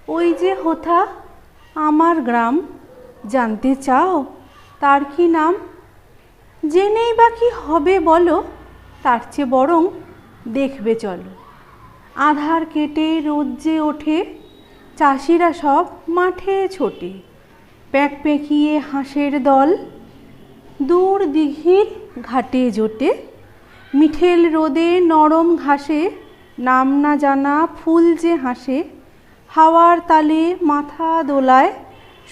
ওই যে হোথা আমার গ্রাম, জানতে চাও তার কি নাম? জেনেই বা কি হবে বলো, তার চেয়ে বরং দেখবে চলো। আধার কেটে রোদ যে ওঠে, চাষিরা সব মাঠে ছোটে। প্যাঁক পেঁকিয়ে হাঁসের দল দূর দিঘির ঘাটে জোটে। মিঠেল রোদে নরম ঘাসে নাম না জানা ফুল যে হাসে। হাওয়ার তালে মাথা দোলায়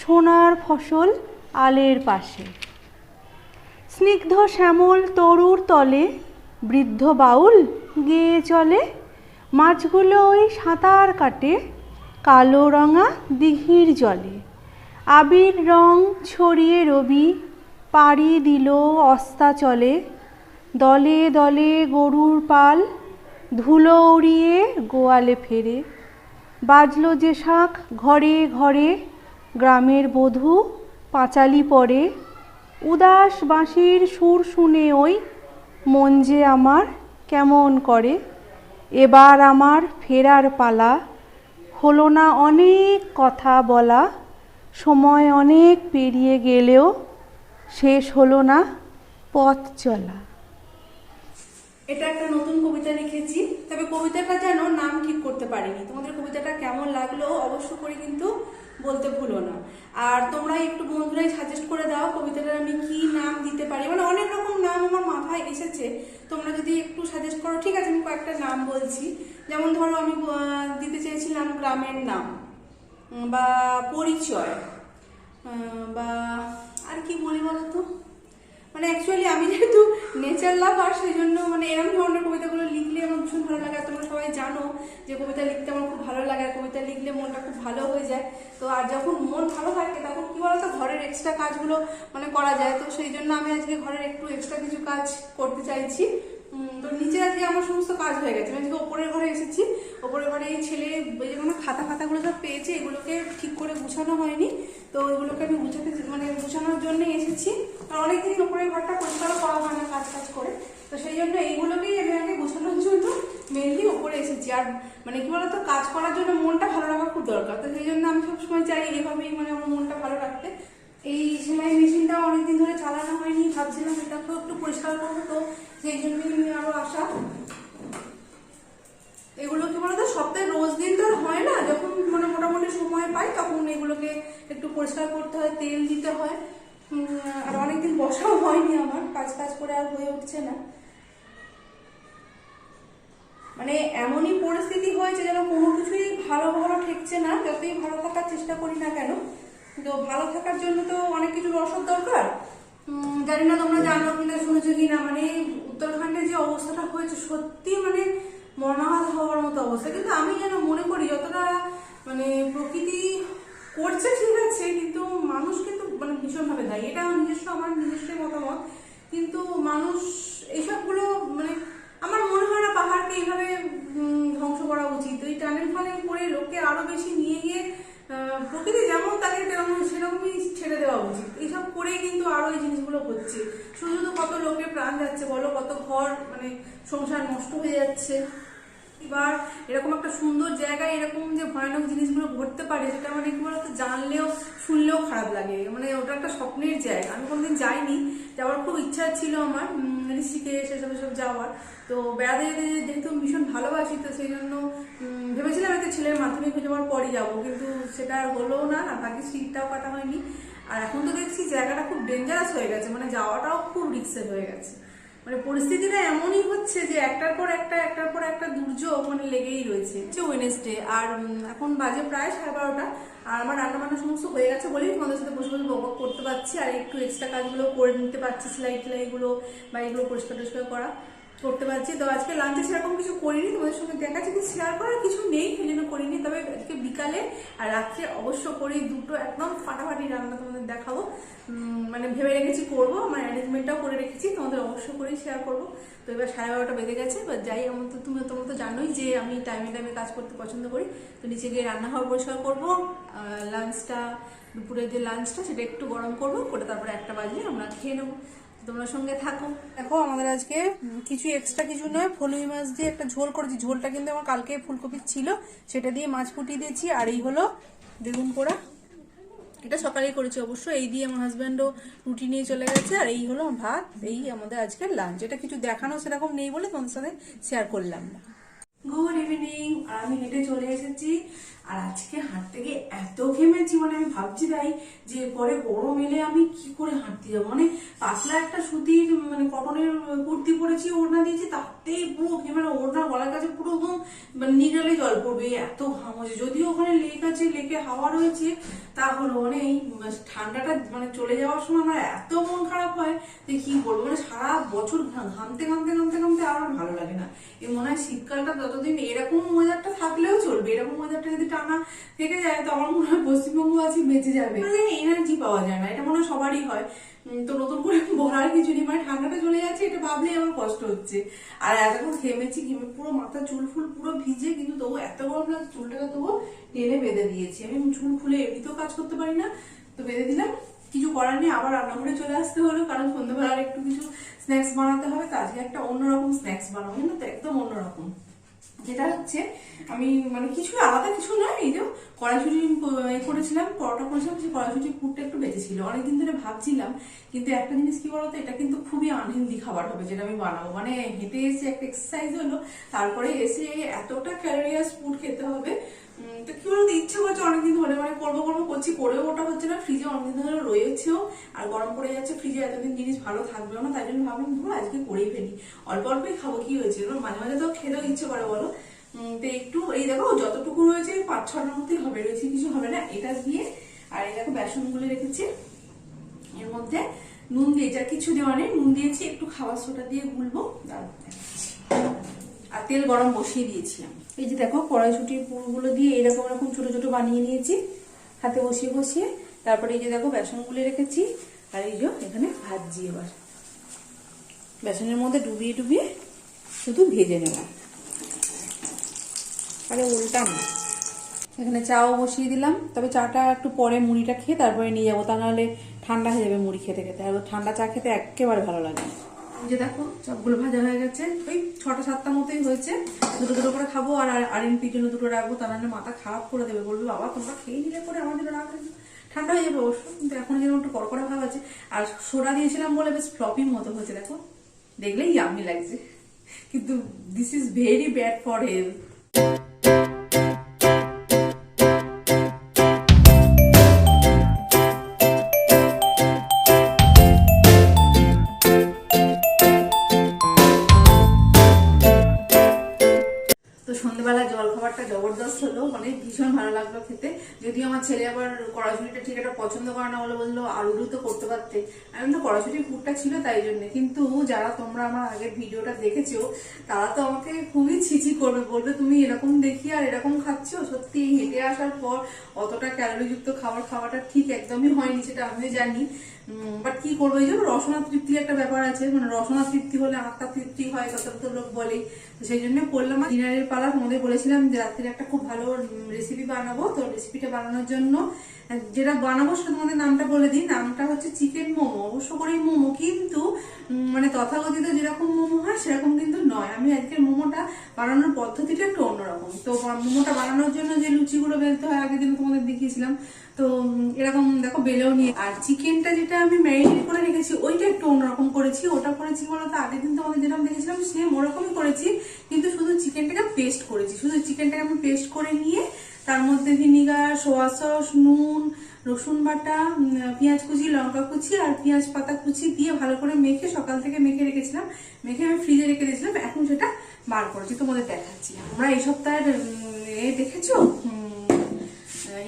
সোনার ফসল আলের পাশে। স্নিগ্ধ শ্যামল তরুর তলে বৃদ্ধ বাউল গেয়ে চলে। মাছগুলো ওই সাঁতার কাটে কালো রঙা দিঘির জলে। আবির রং ছড়িয়ে রবি পাড়ি দিল অস্তাচলে। দলে দলে গরুর পাল ধুলো উড়িয়ে গোয়ালে ফেরে। বাজলো যে শাঁখ ঘরে ঘরে গ্রামের বধূ পাঁচালি পরে। উদাস বাঁশির সুর শুনে ওই মন যে আমার কেমন করে। এবার আমার ফেরার পালা, হলো না অনেক কথা বলা। সময় অনেক পেরিয়ে গেলেও শেষ হলো না পথ চলা। এটা একটা নতুন কবিতা লিখেছি, তবে কবিতাটা যেন নাম ঠিক করতে পারিনি। তোমাদের কবিতাটা কেমন লাগলো অবশ্য করে কিন্তু বলতে ভুলো না। আর তোমরা একটু বন্ধুরাই সাজেস্ট করে দাও কবিতাটার আমি কি নাম দিতে পারি। মানে অনেক রকম নাম আমার মাথায় এসেছে, তোমরা যদি একটু সাজেস্ট করো। ঠিক আছে, আমি কয়েকটা নাম বলছি। যেমন ধরো আমি দিতে চেয়েছিলাম গ্রামের নাম, বা পরিচয়, বা আর কি বলি বলতো। মানে অ্যাকচুয়ালি আমি যেহেতু নেচার লাভার, সেই জন্য মানে এরকম ধরনের কবিতাগুলো লিখলে আমার ভীষণ ভালো লাগে। আর তোমরা সবাই জানো যে কবিতা লিখতে আমার খুব ভালো লাগে, আর কবিতা লিখলে মনটা খুব ভালো হয়ে যায়। তো আর যখন মন ভালো থাকে তখন কি বলতো, ঘরের এক্সট্রা কাজগুলো মানে করা যায়। তো সেই জন্য আমি আজকে ঘরের একটু এক্সট্রা কিছু কাজ করতে চাইছি। তো নিচে আজকে আমার সমস্ত কাজ হয়ে গেছে। আমি আজকে ওপরের ঘরে এসেছি। ওপরের ঘরে এই ছেলে যে কোনো খাতাগুলো সব পেয়েছে, এগুলোকে ঠিক করে গুছানো হয়নি। তো এগুলোকে আমি গুছানোর জন্য এসেছি। আর অনেকদিন ওপরের ঘরটা পরিষ্কার করা হয় না কাজ করে। তো সেই জন্য এইগুলোকেই আমি আগে গুছানোর জন্য মেনলি ওপরে এসেছি। আর মানে কি বলতো, কাজ করার জন্য মনটা ভালো রাখা খুব দরকার। তো সেই জন্য আমি সবসময় চাই এইভাবেই মানে আমার মনটা ভালো রাখতে। এই সেলাই মেশিনটাও অনেকদিন ধরে চালানো হয়নি, ভাবছিলাম এটাকেও একটু পরিষ্কার করবো। তো সেই জন্যই আমি আরো আসা। এগুলো কি বলতো, সপ্তাহে রোজ দিন তো হয় না, যখন মানে মোটামুটি সময় পাই তখন এগুলোকে একটু পরিষ্কার করতে হয়, তেল দিতে হয়। আর অনেকদিন বসাও হয়নি, আমার কাজ করে আর হয়ে উঠছে না। মানে এমনই পরিস্থিতি হয়েছে যেন কোনো কিছুই ভালো ঠেকছে না। যতই ভালো থাকার চেষ্টা করি না কেন, তো ভালো থাকার জন্য তো অনেক কিছু রসদ দরকার। জানি না তোমরা জানো কিনা, শুনেছো কিনা, মানে উত্তরাখণ্ডে যে অবস্থাটা হয়েছে সত্যি মানে মর্মাহত হওয়ার মতো অবস্থা। কিন্তু আমি যেন মনে করি যতটা মানে প্রকৃতি করছে ঠিক আছে, কিন্তু মানুষ কিন্তু মানে ভীষণভাবে দায়ী। এটা আমার নিজস্ব মতামত। কিন্তু মানুষ এইসবগুলো মানে আমার মনে হয় না পাহাড়কে এইভাবে ধ্বংস করা উচিত। ওই টানেল ফানেল করে লোককে আরো বেশি নিয়ে গিয়ে প্রকৃতি যেমন তাকে সেরকমই ছেড়ে দেওয়া উচিত। এইসব করেই কিন্তু আরো এই জিনিসগুলো হচ্ছে। শুধু কত লোকের প্রাণ যাচ্ছে বলো, কত ঘর মানে সংসার নষ্ট হয়ে যাচ্ছে। এবার এরকম একটা সুন্দর জায়গায় এরকম যে ভয়ানক জিনিসগুলো ঘটতে পারে, সেটা মানে কি বলতো, জানলেও শুনলেও খারাপ লাগে। মানে ওটা একটা স্বপ্নের জায়গা, আমি কোনোদিন যাইনি, যাওয়ার খুব ইচ্ছা ছিল আমার, ঋষিকেশ এসব যাওয়ার। তো বেড়াতে যেতে যেহেতু ভীষণ ভালোবাসি, তো সেই জন্য ভেবেছিলাম একটা ছেলের মাধ্যমিক হয়ে যাওয়ার পরই যাবো, কিন্তু সেটা হলো না। আর বাকি সিটটাও কাটা হয়নি। আর এখন তো দেখছি জায়গাটা খুব ডেঞ্জারাস হয়ে গেছে, মানে যাওয়াটাও খুব রিস্কের হয়ে গেছে। মানে পরিস্থিতিটা এমনই হচ্ছে যে একটার পর একটা দুর্যোগ মানে লেগেই রয়েছে। ওয়েডনেসডে, আর এখন বাজে প্রায় 12:30। আর আমার রান্না বান্না সমস্ত হয়ে গেছে বলেই তোমাদের সাথে বসে বক করতে পারছি। আর একটু এক্সট্রা কাজগুলো করে নিতে পারছি, সেলাইগুলো বা এগুলো পরিষ্কার করতে পারছি। তো আজকে লাঞ্চে সেরকম কিছু করিনি, তোমাদের সঙ্গে দেখা যাচ্ছে শেয়ার করার কিছু নেই, সেই জন্য করিনি। তবে আজকে বিকালে আর রাত্রে অবশ্য করি দুটো একদম ফাটাফাটি রান্না তোমাদের দেখাবো। মানে ভেবে রেখেছি করবো, আমার অ্যারেঞ্জমেন্টটাও করে রেখেছি, তোমাদের অবশ্য করেই শেয়ার করবো। তো এবার 12:30 বেজে গেছে। এবার যাই, আমার তো তোমরা তো জানোই যে আমি টাইমে কাজ করতে পছন্দ করি। তো নিচে গিয়ে রান্নাঘর পরিষ্কার করবো, লাঞ্চটা দুপুরের যে লাঞ্চটা সেটা একটু গরম করবো, করে তারপরে 1টা বাজলে আমরা খেয়ে নেবো। তোমরা সঙ্গে থাকো। দেখো আমাদের আজকে কিছু এক্সট্রা কিছু নয়, ফলুই মাছ দিয়ে একটা ঝোল করেছি। ঝোলটা কিন্তু আমার কালকে ফুলকপি ছিল, সেটা দিয়ে মাছ ফুটিয়ে দিয়েছি। আর এই হলো বেগুন পোড়া, এটা সকালেই করেছি অবশ্য। এই দিয়ে আমার হাজব্যান্ডও রুটি নিয়ে চলে গেছে। আর এই হলো ভাত, এই আমাদের আজকের লাঞ্চ। এটা কিছু দেখানো সেরকম নেই বলে তোমাদের সাথে শেয়ার করলাম না। Good evening. আর আমি হেঁটে চলে এসেছি। আর আজকে হাঁটতে গিয়ে এত ঘেমেছি, মানে আমি ভাবছি তাই যে পরে গরম এলে আমি কি করে হাঁটতে যাবো। মানে পাতলা একটা সুতির মানে কটনের কুর্তি পরেছি, ওড়না দিয়েছি, তাতেই পুরো ঘেমে, ওড়না গলার কাছে পুরো একদম মানে নিগড়ালে জল পড়বে, এত ঘাম হচ্ছে। যদিও ওখানে লেক আছে, লেকে হাওয়া রয়েছে, তাহলেও মানে এই ঠান্ডাটা মানে চলে যাওয়ার সময় আমার এত মন খারাপ হয় যে কি বলবো। মানে সারা বছর ঘামতে ঘামতে ঘামতে ঘামতে আর ভালো লাগে না। এই মনে হয় শীতকালটা যতদিন এরকম ওয়েদারটা থাকলেও চলবে, এরকম ওয়েদারটা যদি টানা থেকে যায় তো আমার মনে হয় পশ্চিমবঙ্গ আছে বেঁচে যাবে। মানে এনার্জি পাওয়া যায় না, এটা মনে হয় সবারই হয়। তো নতুন করে বলার কিছু নেই, মানে ঠান্ডাটা চলে যাচ্ছে এটা ভাবলেই আমার কষ্ট হচ্ছে। আর এতক্ষণ ঘেমেছি, ঘেমে পুরো মাথা চুল ফুল পুরো ভিজে, কিন্তু তবু এত গরম লাগছে, চুলটাকে তবু টেনে বেঁধে দিয়েছি। আমি চুল খুলে এমনিতেও কাজ করতে পারি না, তো বেঁধে দিলাম। কিছু করার নেই, আবার রান্নাঘরে চলে আসতে হলো, কারণ সন্ধ্যাবেলার একটু কিছু স্ন্যাক্স বানাতে হবে। তো আজকে একটা অন্যরকম স্ন্যাক্স বানাবো না, তো একদম অন্যরকম। যেটা হচ্ছে আমি মানে কিছু আলাদা কিছু নয়, এই যে কড়াইশুটি করেছিলাম, পরোটা করেছিলাম, সেই কড়াইশুটির পুরটা একটু বেঁচেছিল, অনেকদিন ধরে ভাবছিলাম। কিন্তু একটা জিনিস কি বলতো, এটা কিন্তু খুবই আনহেলদি খাবার হবে যেটা আমি বানাবো। মানে হেঁটে এসে একটা এক্সারসাইজ হলো, তারপরে এসে এতটা ক্যালোরিয়াস ফুড খেতে হবে। তো কি বলতো, ইচ্ছা করছে অনেকদিন ধরে, মানে করবো করবো করছি, করেও ওটা হচ্ছে না। ফ্রিজে অনেকদিন ধরে রয়েছেও, আর গরম পড়ে যাচ্ছে, ফ্রিজে এতদিন জিনিস ভালো থাকবেও না। তাই জন্য ভাবলাম ধরো আজকে করেই ফেলি, অল্প অল্পই খাবো, কি হয়েছে, মাঝে মাঝে তো খেতেও ইচ্ছে করে বলো। তো একটু এই দেখো যতটুকু রয়েছে 5-6টার মধ্যেই হবে, রয়েছে কিছু হবে না। এটা দিয়ে আর এই দেখো বেসন গুলে রেখেছি, এর মধ্যে নুন দিয়ে, যা কিছু দেওয়া নেই, নুন দিয়েছি, একটু খাবার সোডা দিয়ে গুলবো, আর তেল গরম বসিয়ে দিয়েছি আমি। এই যে দেখো কড়াইশুটির পুরগুলো দিয়ে এরকম এরকম ছোট ছোট বানিয়ে নিয়েছি হাতে বসিয়ে বসিয়ে। তারপরে এই যে দেখো বেসন গুলে রেখেছি, আর এই যে এখানে ভাজছি। এবার বেসনের মধ্যে ডুবিয়ে ডুবিয়ে শুধু ভেজে নেওয়া, আরে উল্টা না। এখানে চাও বসিয়ে দিলাম, তবে চাটা একটু পরে মুড়িটা খেয়ে তারপরে নিয়ে যাবো, তা নাহলে ঠান্ডা হয়ে যাবে মুড়ি খেতে খেতে। আর ঠান্ডা চা খেতে একেবারে ভালো লাগে। যে দেখো সবগুলো ভাজা হয়ে গেছে, ওই 6টা-7টা মতোই হয়েছে। দুটো দুটো করে খাবো, আর আরিনপির জন্য দুটো রাখবো, তা নাহলে মাথা খারাপ করে দেবে, বলবে বাবা তোমরা খেয়ে নিলে করে আমাদের রাখবে। ঠান্ডা হয়ে যাবে অবশ্য, কিন্তু এখন যেরকম একটু কড়কড়া ভাব আছে। আর সোডা দিয়েছিলাম বলে বেশ ফ্লপিং মতো হয়েছে, দেখো দেখলেই ইয়ামি লাগছে, কিন্তু this is very bad for health. সন্ধ্যেবেলা জল খাবারটা জবরদস্ত হলো, মানে ভীষণ ভালো লাগলো খেতে। যদিও আমার ছেলে আবার কড়াইশুটিটা ঠিক একটা পছন্দ করে না বলে বললো আলুরও তো করতে পারতে, আমি তো কড়াইশুটির পুরটা ছিল তাই জন্য। কিন্তু যারা তোমরা আমার আগের ভিডিওটা দেখেছো তারা তো আমাকে খুবই ছিছি করবে, বলবে তুমি এরকম দেখি আর এরকম খাচ্ছ। সত্যি হেঁটে আসার পর অতটা ক্যালোরিযুক্ত খাবার খাওয়াটা ঠিক একদমই হয়নি, সেটা আমিও জানি। বাট কি করবো, এই যে রসনা তৃপ্তির একটা ব্যাপার আছে, মানে রসনা তৃপ্তি হলে আত্মা তৃপ্তি হয়, কত তো লোক বলেই। তো সেই জন্য করলাম। ডিনারের পালা তোমাদের বলেছিলাম যে রাত্রে একটা খুব ভালো রেসিপি বানাবো। তো রেসিপিটা বানানোর জন্য যেটা বানাবো সেটা তোমাদের নামটা বলে দিই। নামটা হচ্ছে চিকেন মোমো, অবশ্য করেই মোমো, কিন্তু মানে তথাকথিত যেরকম মোমো হয় সেরকম কিন্তু নয়। আমি আজকের মোমোটা বানানোর পদ্ধতিটা একটু অন্যরকম। তো মোমোটা বানানোর জন্য যে লুচিগুলো বেলতে হয় আগের দিন তোমাদের দেখিয়েছিলাম, তো এরকম দেখো বেলেও নিয়ে। আর চিকেনটা যেটা আমি ম্যারিনেট করে রেখেছি ওইটা একটু অন্যরকম করেছি। ওটা করেছি বলতো আগের দিন তোমাদের যেরকম দেখেছিলাম সেম ওরকমই করেছি, কিন্তু শুধু চিকেনটাকে পেস্ট করেছি। শুধু চিকেনটাকে আমি পেস্ট করে নিয়ে তার মধ্যে ভিনিগার, সোয়া সস, নুন, রসুন বাটা, পেঁয়াজ কুচি, লঙ্কা কুচি আর পেঁয়াজ পাতা কুচি দিয়ে ভালো করে মেখে সকাল থেকে মেখে রেখেছিলাম। মেখে আমি ফ্রিজে রেখে দিয়েছিলাম, এখন সেটা বার করেছি তোমাদের দেখাচ্ছি। আমরা এই সপ্তাহের দেখেছো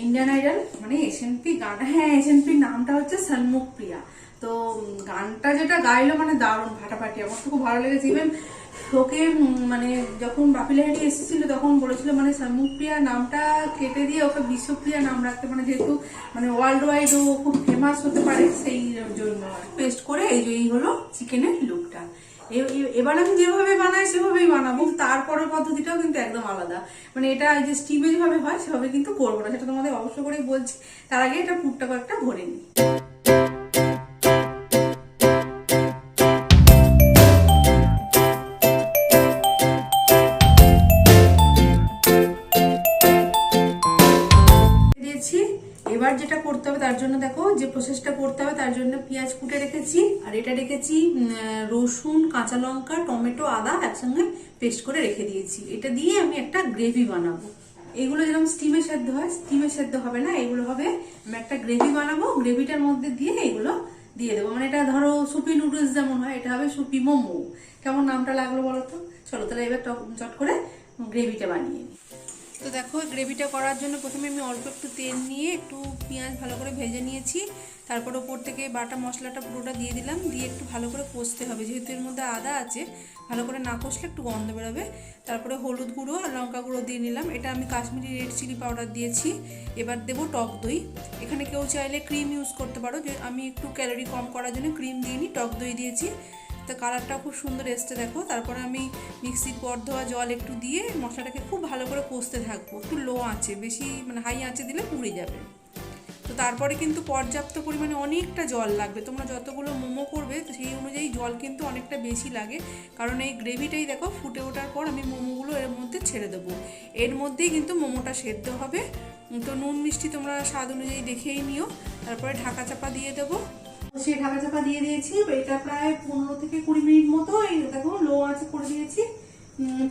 ইন্ডিয়ান আইডল, মানে এসএনপি গানটা, হ্যাঁ এসএনপির নামটা হচ্ছে সন্মুখ প্রিয়া। তো গানটা যেটা গাইলো মানে দারুণ ফাটাফাটি, আমার তো খুব ভালো লেগেছে। ইভেন ওকে মানে যখন বাপি লাহিড়ী এসেছিল তখন বলেছিল মানে সন্মুখ প্রিয়া নামটা কেটে দিয়ে ওকে বিশ্বপ্রিয়া নাম রাখতে, মানে যেহেতু মানে ওয়ার্ল্ড ওয়াইড ও খুব ফেমাস হতে পারে সেই জন্য। পেস্ট করে এই হলো চিকেনের লুকটা। এবার আমি যেভাবে বানাই সেভাবেই বানাবো, তারপরের পদ্ধতিটাও কিন্তু একদম আলাদা। মানে এটা যে স্টিমে যেভাবে হয় সেভাবে কিন্তু করবো না, সেটা তোমাদের অবশ্য করেই বলছি। তার আগে এটা পুরটা কয়েকটা ভরে নিই। এবার যেটা করতে হবে তার জন্য দেখো যে প্রসেসটা করতে হবে তার জন্য পেঁয়াজ কুটে রেখেছি, আর এটা রেখেছি রসুন, কাঁচা লঙ্কা, টমেটো, আদা একসঙ্গে পেস্ট করে রেখে দিয়েছি। এটা দিয়ে আমি একটা গ্রেভি বানাবো। এগুলো যেরকম স্টিমে সেদ্ধ হয়, স্টিমে সেদ্ধ হবে না, এগুলো হবে আমি একটা গ্রেভি বানাবো। গ্রেভিটার মধ্যে দিয়ে এগুলো দিয়ে দেবো, মানে এটা ধরো সুপি নুডলস যেমন হয়, এটা হবে সুপি মোমো। কেমন নামটা লাগলো বলো তো? চলো তাহলে এবার চট করে গ্রেভিটা বানিয়ে নিই। তো দেখো গ্রেভিটা করার জন্য প্রথমে আমি অল্প একটু তেল নিয়ে একটু পেঁয়াজ ভালো করে ভেজে নিয়েছি, তারপর ওপর থেকে বাটা মশলাটা পুরোটা দিয়ে দিলাম, দিয়ে একটু ভালো করে কষতে হবে, যেহেতু এর মধ্যে আদা আছে, ভালো করে না কষলে একটু গন্ধ বেরোবে। তারপরে হলুদ গুঁড়ো আর লঙ্কা গুঁড়ো দিয়ে নিলাম, এটা আমি কাশ্মীরি রেড চিলি পাউডার দিয়েছি। এবার দেবো টক দই, এখানে কেউ চাইলে ক্রিম ইউজ করতে পারো, যে আমি একটু ক্যালোরি কম করার জন্য ক্রিম দিইনি, টক দই দিয়েছি। তো কালারটা খুব সুন্দর এসছে দেখো। তারপরে আমি মিক্সির পর ধোয়া জল একটু দিয়ে মশলাটাকে খুব ভালো করে কষতে থাকবো, একটু লো আঁচে, বেশি মানে হাই আঁচে দিলে পুড়ে যাবে। তো তারপরে কিন্তু পর্যাপ্ত পরিমাণে অনেকটা জল লাগবে, তোমরা যতগুলো মোমো করবে তো সেই অনুযায়ী জল কিন্তু অনেকটা বেশি লাগে, কারণ এই গ্রেভিটাই দেখো ফুটে ওঠার পর আমি মোমোগুলো এর মধ্যে ছেড়ে দেবো, এর মধ্যেই কিন্তু মোমোটা সেদ্ধ হবে। তো নুন মিষ্টি তোমরা স্বাদ অনুযায়ী দেখেই নিও। তারপরে ঢাকা চাপা দিয়ে দেবো, সেই ঢাকা চাপা দিয়ে দিয়েছি। এটা প্রায় 15 থেকে 20 মিনিট মতো এই দেখো লো আঁচে করে দিয়েছি,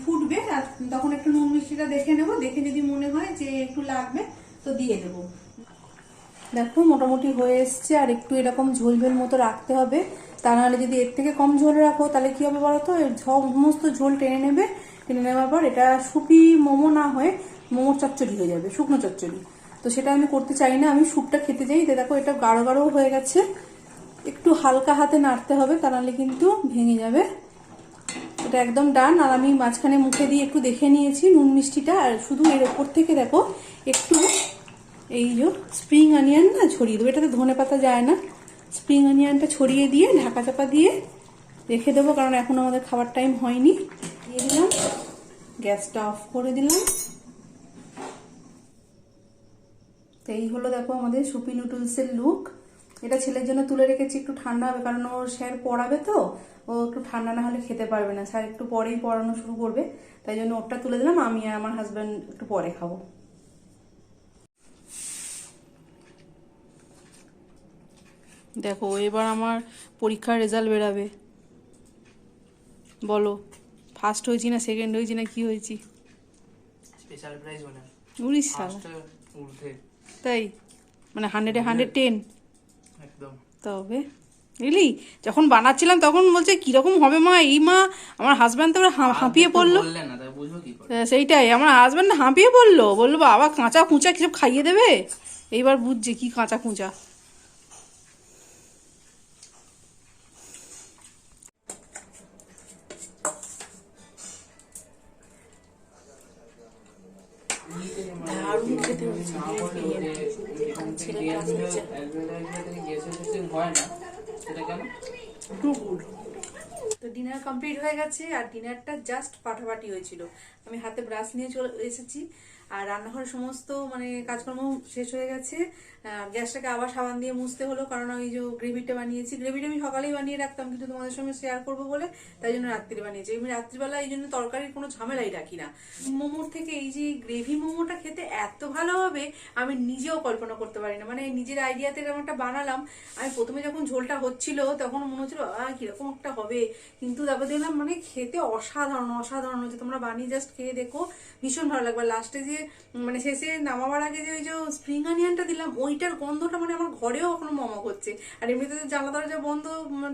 ফুটবে। আর তখন একটু নুন মিষ্টিটা দেখে নেবো, দেখে যদি মনে হয় যে একটু লাগবে তো দিয়ে দেবো। দেখো মোটামুটি হয়ে এসছে, আর একটু এরকম ঝোল ঝোল মতো রাখতে হবে, তা নাহলে যদি এর থেকে কম ঝোল রাখো তাহলে কি হবে বলো তো, সমস্ত ঝোল টেনে নেবে, টেনে নেওয়ার পর এটা সুপি মোমো না হয়ে মোমো চচ্চড়ি হয়ে যাবে, শুকনো চচ্চড়ি। তো সেটা আমি করতে চাই না, আমি স্যুপটা খেতে চাই। দেখো এটা গাঢ় গাঢ় হয়ে গেছে, একটু হালকা হাতে নাড়তে হবে, তা নাহলে কিন্তু ভেঙে যাবে। এটা একদম ডান। আর আমি মাঝখানে মুখে দিয়ে একটু দেখে নিয়েছি নুন মিষ্টিটা, আর শুধু এর ওপর থেকে দেখো একটু এই যে স্প্রিং অনিয়ন না ছড়িয়ে দেবো, এটাতে ধনে পাতা যায় না, স্প্রিং অনিয়নটা ছড়িয়ে দিয়ে ঢাকা চাপা দিয়ে রেখে দেবো, কারণ এখন আমাদের খাবার টাইম হয়নি। দিয়ে দিলাম, গ্যাসটা অফ করে দিলাম। তো এই হলো দেখো আমাদের সুপি নুডলসের লুক। এটা ছেলের জন্য তুলে রেখেছি, একটু ঠান্ডা হবে, কারণ ও স্যার পড়াবে, তো ও একটু ঠান্ডা না হলে খেতে পারবে না, স্যার একটু পরেই পড়ানো শুরু করবে, তাই জন্য ওটা তুলে দিলাম। আমি আর আমার হাজব্যান্ড একটু পরে খাবো। দেখো এবার আমার পরীক্ষার রেজাল্ট বেরাবে, বলো ফার্স্ট হয়েছি না সেকেন্ড হয়েছি না কি হয়েছি? Special prize winner. উড়িস সালা, তাই মানে 100-এ 110 একদম। তবে বুঝলি, যখন বানাচ্ছিলাম তখন বলছে কিরকম হবে মা, এই মা আমার হাজব্যান্ড তো হাঁপিয়ে পড়লো, সেইটাই আমার হাজব্যান্ড হাঁপিয়ে পড়লো, বললো বাবা কাঁচা কুঁচা কিছু খাইয়ে দেবে। এইবার বুঝছে কি কাঁচা কুঁচা। দারুণ খেতে হচ্ছে, তো ডিনার কমপ্লিট হয়ে গেছে, আর ডিনারটা জাস্ট ফাটাফাটি হয়েছিল। আমি হাতে ব্রাশ নিয়ে চলে এসেছি, আর রান্নাঘরের সমস্ত মানে কাজকর্ম শেষ হয়ে গেছে। গ্যাসটাকে আবার সাবান দিয়ে মুছতে হলো, কারণ ওই যে গ্রেভিটা বানিয়েছি, গ্রেভিটা আমি সকালেই বানিয়ে রাখতাম, কিন্তু তোমাদের সঙ্গে শেয়ার করবো বলে তাই জন্য রাত্রি বানিয়েছি। আমি রাত্রিবেলা এই জন্য তরকারির কোনো ঝামেলাই রাখি না। মোমোর থেকে এই যে গ্রেভি মোমোটা খেতে এত ভালো হবে আমি নিজেও কল্পনা করতে পারি না, মানে নিজের আইডিয়াতে এরকম একটা বানালাম। আমি প্রথমে যখন ঝোলটা হচ্ছিল তখন মনে হচ্ছিল কিরকম একটা হবে, কিন্তু তারপর দেখলাম মানে খেতে অসাধারণ অসাধারণ হচ্ছে। তোমরা বানিয়ে জাস্ট খেয়ে দেখো, ভীষণ ভালো লাগবে। লাস্টে যে মানে শেষে নামাবার আগে যে ওই যে স্প্রিং অনিয়নটা দিলাম, ওইটার গন্ধটা মানে আমার ঘরেও এখনো মমক হচ্ছে। আর এমনিতে জানলা দরজা বন্ধ,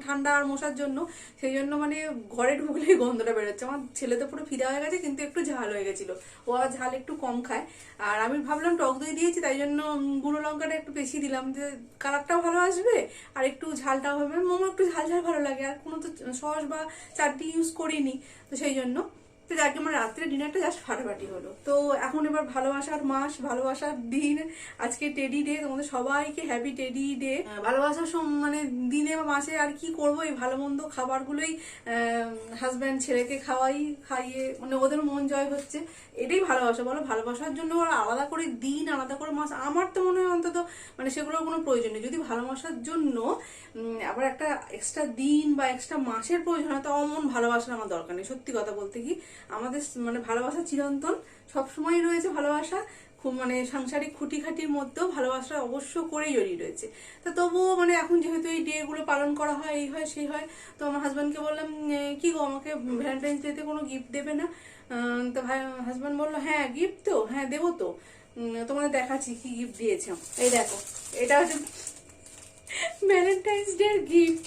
ঠান্ডা আর মশার জন্য, সেই জন্য মানে ঘরে ঢুকলেই গন্ধটা বেরোচ্ছে। আমার ছেলে তো পুরো ফিদা হয়ে গেছে, কিন্তু একটু ঝাল হয়ে গেছিল, ও আর ঝাল একটু কম খায়। আর আমি ভাবলাম টক দই দিয়েছি তাই জন্য গুঁড়ো লঙ্কাটা একটু বেশি দিলাম, যে কালারটাও ভালো আসবে আর একটু ঝালটাও হবে। মোমো একটু ঝাল ঝাল ভালো লাগে, আর কোনো তো সস বা চাটনি ইউজ করিনি, তো সেই জন্য। তো যাকে আমার রাত্রে ডিনারটা জাস্ট ফাটাফাটি হলো। তো এখন এবার ভালোবাসার মাস, ভালোবাসার দিন, আজকে টেডি ডে, তোমাদের সবাইকে হ্যাপি টেডি ডে। ভালোবাসার মানে দিনে বা মাসে আর কি করবো, এই ভালো মন্দ খাবারগুলোই হাজব্যান্ড ছেলেকে খাইয়ে মানে ওদের মন জয় হচ্ছে, এটাই ভালোবাসা বলো। ভালোবাসার জন্য ওরা আলাদা করে দিন, আলাদা করে মাস, আমার তো মনে হয় অন্তত মানে সেগুলোর কোনো প্রয়োজন নেই। যদি ভালোবাসার জন্য আবার একটা এক্সট্রা দিন বা এক্সট্রা মাসের প্রয়োজন হয়, তো অমন ভালোবাসার আমার দরকার নেই। সত্যি কথা বলতে কি, আমাদের মানে ভালোবাসা চিরন্তন, সবসময় রয়েছে ভালোবাসা, খুব মানে সাংসারিক খুঁটিখাটির মধ্যেও ভালোবাসা অবশ্য করেই জড়িয়ে রয়েছে। তা তবুও মানে এখন যেহেতু এই ডেগুলো পালন করা হয়, এই হয় সেই হয়, তো আমার হাজব্যান্ডকে বললাম কি গো আমাকে ভ্যালেন্টাইন্স ডেতে কোনো গিফট দেবে না? তো ভাই হাজব্যান্ড বললো হ্যাঁ গিফট তো, হ্যাঁ দেবো তো, তোমাদের দেখাচ্ছি কি গিফট দিয়েছে। এই দেখো, এটা হচ্ছে ভ্যালেন্টাইন্স ডে গিফট।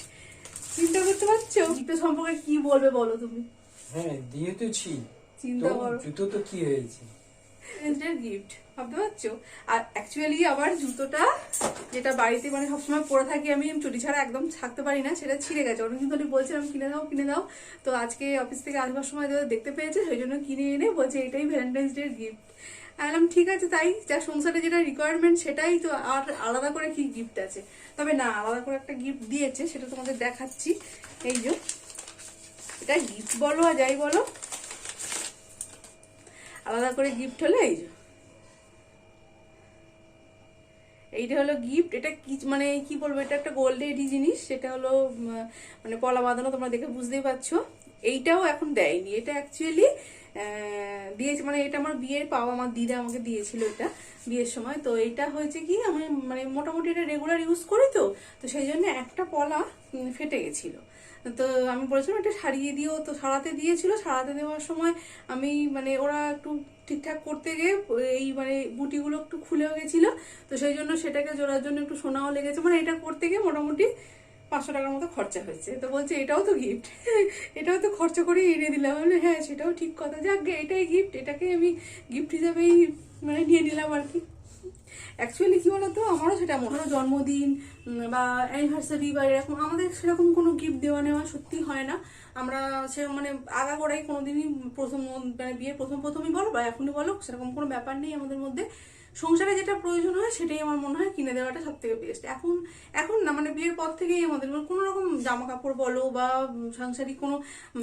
চিন্তা করতে পারছো গিফটের সম্পর্কে কি বলবে বলো তুমি? হ্যাঁ দিয়েছি, চিন্তা করো, জুতো তো কি হয়েছে, গিফট ভাবতে পারছো। আর অ্যাকচুয়ালি আবার জুতোটা যেটা বাড়িতে মানে সবসময় পরে থাকি আমি, চটি ছাড়া একদম থাকতে পারি না, সেটা ছিঁড়ে গেছে। অনেকদিন ধরে বলছিলাম কিনে দাও কিনে দাও, তো আজকে অফিস থেকে আসবার সময় দেখতে পেয়েছে, সেই জন্য কিনে এনে বলছে এটাই ভ্যালেন্টাইন্স ডে গিফট। বললাম ঠিক আছে, তাই যা সংসারে যেটা রিকোয়ারমেন্ট সেটাই তো, আর আলাদা করে কি গিফট আছে? তবে না, আলাদা করে একটা গিফট দিয়েছে, সেটা তোমাদের দেখাচ্ছি। এই যে এটা গিফট বলো আর যাই বলো, আলাদা করে গিফট হলো এই যে এইটা হলো গিফট। এটা কি মানে কি বলবো, এটা একটা গোল্ডেরই জিনিস, সেটা হলো মানে পলা বাঁধানো, তোমরা দেখে বুঝতেই পারছো। এইটাও এখন দেয়নি, এটা অ্যাকচুয়ালি দিয়েছে, মানে এটা আমার বিয়ের পাওয়া, আমার দিদা আমাকে দিয়েছিল এটা বিয়ের সময়। তো এইটা হয়েছে কি আমি মানে মোটামুটি এটা রেগুলার ইউজ করি, তো তো সেই জন্য একটা পলা ফেটে গেছিল। তো আমি বলেছিলাম এটা সারিয়ে দিও, তো সারাতে দিয়েছিল। সারাতে দেওয়ার সময় আমি মানে ওরা একটু ঠিকঠাক করতে গিয়ে এই মানে বুটিগুলো একটু খুলেও গেছিল, তো সেই জন্য সেটাকে জোড়ার জন্য একটু সোনাও লেগেছে। মানে এটা করতে গিয়ে মোটামুটি 500 টাকার মতো খরচা হয়েছে। তো বলছে এটাও তো গিফট, এটাও তো খরচা করে এনে দিলাম। বলে হ্যাঁ সেটাও ঠিক কথা, যাক এটাই গিফট, এটাকে আমি গিফট হিসাবেই মানে নিয়ে নিলাম আর কি। অ্যাকচুয়ালি কি বলতো, আমারও সেটা মনে হয় জন্মদিন বা অ্যানিভার্সারি বা এরকম আমাদের সেরকম কোনো গিফট দেওয়া নেওয়া সত্যি হয় না। আমরা সে মানে আগাগোড়াই কোনোদিনই প্রথম মানে বিয়ের প্রথমই বলো বা এখনই বলো, সেরকম কোনো ব্যাপার নেই আমাদের মধ্যে। সংসারে যেটা প্রয়োজন হয় সেটাই আমার মনে হয় কিনে দেওয়াটা সব থেকে বেস্ট। এখন না মানে বিয়ের পর থেকেই আমাদের কোনো রকম জামা কাপড় বলো বা সাংসারিক কোনো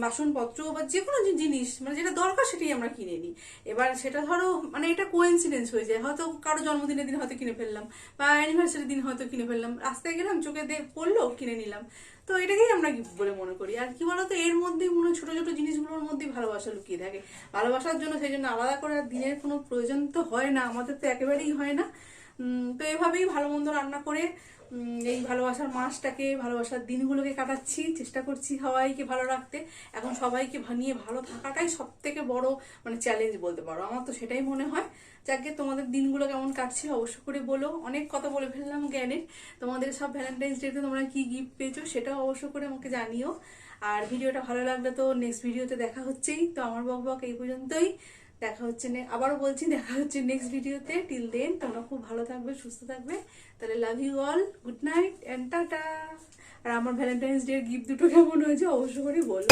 বাসনপত্র বা যে কোনো জিনিস মানে যেটা দরকার সেটাই আমরা কিনে নিই। এবার সেটা ধরো মানে এটা কোইন্সিডেন্স হয়ে যায়, হয়তো কারো জন্মদিনের দিন হয়তো কিনে ফেললাম বা অ্যানিভার্সারির দিন হয়তো কিনে ফেললাম, রাস্তায় গেলাম চোখে পড়লো কিনে নিলাম। তো এটাকেই আমরা গিফট বলে মনে করি। আর কি বলতো, এর মধ্যে মনে হয় ছোট ছোট জিনিসগুলোর মধ্যেই ভালোবাসা লুকিয়ে থাকে। ভালোবাসার জন্য সেই জন্য আলাদা করে দিনের কোনো প্রয়োজন তো হয় না, আমাদের তো একেবারেই হয় না। তো এভাবেই ভালো মন্দ রান্না করে এই ভালোবাসার মাসটাকে, ভালোবাসার দিনগুলোকে কাটাচ্ছি, চেষ্টা করছি সবাইকে ভালো রাখতে। এখন সবাইকে নিয়ে ভালো থাকাটাই সব থেকে বড় মানে চ্যালেঞ্জ বলতে পারো, আমার তো সেটাই মনে হয়। যাকে তোমাদের দিনগুলো কেমন কাটছে অবশ্য করে বলো। অনেক কথা বলে ফেললাম জ্ঞানের, তোমাদের সব ভ্যালেন্টাইন্স ডেতে তোমরা কি গিফট পেয়েছো সেটাও অবশ্য করে আমাকে জানিও। আর ভিডিওটা ভালো লাগলে তো নেক্সট ভিডিওতে দেখা হচ্ছেই। তো আমার বক এই পর্যন্তই, দেখা হচ্ছে আবারও বলছি দেখা হচ্ছে নেক্সট ভিডিওতে। টিল দেন তোমরা খুব ভালো থাকবে, সুস্থ থাকবে। তাহলে love you all, good night and tata. আর আমার ভ্যালেন্টাইন্স ডে গিফট দুটো কেমন হয়েছে অবশ্য করে বলো।